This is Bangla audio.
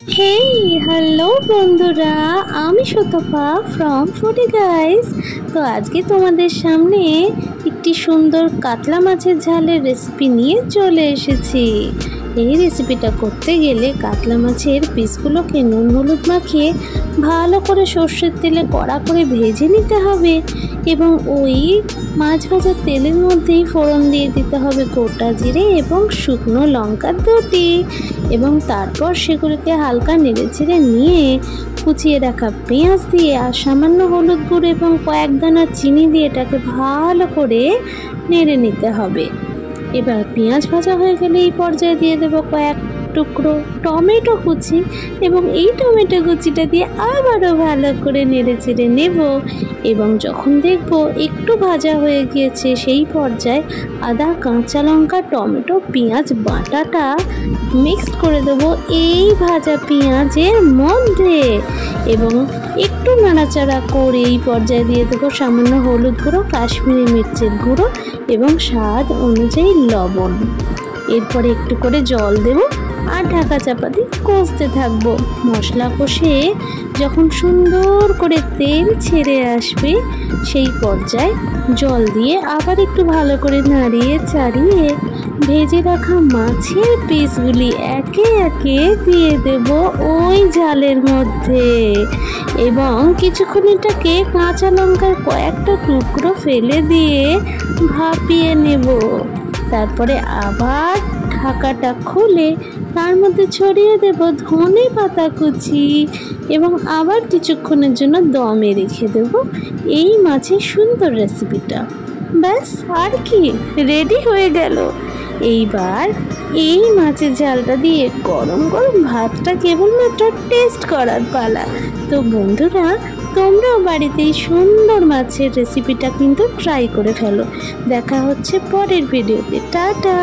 হেই হ্যালো বন্ধুরা, আমি সুতপা ফ্রম ফুডি গাইস। তো আজকে তোমাদের সামনে একটি সুন্দর কাতলা মাছের ঝালের রেসিপি নিয়ে চলে এসেছি। এই রেসিপিটা করতে গেলে কাতলা মাছের পিসগুলোকে নুন হলুদ মাখিয়ে ভালো করে সর্ষের তেলে কড়া করে ভেজে নিতে হবে এবং ওই মাছ ভাজার তেলের মধ্যেই ফোড়ন দিয়ে দিতে হবে গোটা জিরে এবং শুকনো লঙ্কা দুটি এবং তারপর সেগুলোকে হালকা নেড়েচেড়ে নিয়ে কুচিয়ে রাখা পেঁয়াজ দিয়ে আর সামান্য হলুদ গুঁড়ো এবং কয়েক দানা চিনি দিয়ে এটাকে ভালো করে নেড়ে নিতে হবে। এবার পেঁয়াজ ভাজা হয়ে গেলে এই পর্যায়ে দিয়ে দেবো কয়েক টুকরো টমেটো কুচি এবং এই টমেটো কুচিটা দিয়ে আবারও ভালো করে নেড়ে চেড়ে নেব এবং যখন দেখব একটু ভাজা হয়ে গিয়েছে সেই পর্যায়ে আদা কাঁচা লঙ্কা টমেটো পেঁয়াজ বাটাটা মিক্সড করে দেবো এই ভাজা পেঁয়াজের মধ্যে এবং একটু নাড়াচাড়া করে এই পর্যায়ে দিয়ে দেবো সামান্য হলুদ গুঁড়ো কাশ্মীরি মির্চের গুঁড়ো এবং স্বাদ অনুযায়ী লবণ। এরপরে একটু করে জল দেব আর ঢাকা চাপা দিয়ে কষতে থাকবো। মশলা কষে যখন সুন্দর করে তেল ছেড়ে আসবে সেই পর্যায়ে জল দিয়ে আবার একটু ভালো করে নাড়িয়ে চাড়িয়ে ভেজে রাখা মাছের পিসগুলি একে একে দিয়ে দেব ওই ঝালের মধ্যে এবং কিছুক্ষণ এটাকে কাঁচা লঙ্কার কয়েকটা টুকরো ফেলে দিয়ে ভাপিয়ে নেব। তারপরে আবার ঢাকাটা খুলে তার মধ্যে ছড়িয়ে দেব ধনে পাতা কুচি এবং আবার কিছুক্ষণের জন্য দমে রেখে দেব এই মাছের সুন্দর রেসিপিটা। ব্যাস আর কি, রেডি হয়ে গেল। এইবার এই মাছের ঝালটা দিয়ে গরম গরম ভাতটা কেবলমাত্র টেস্ট করার পালা। তো বন্ধুরা, তোমরাও বাড়িতে এই সুন্দর মাছের রেসিপিটা কিন্তু ট্রাই করে ফেলো। দেখা হচ্ছে পরের ভিডিওতে। টাটা।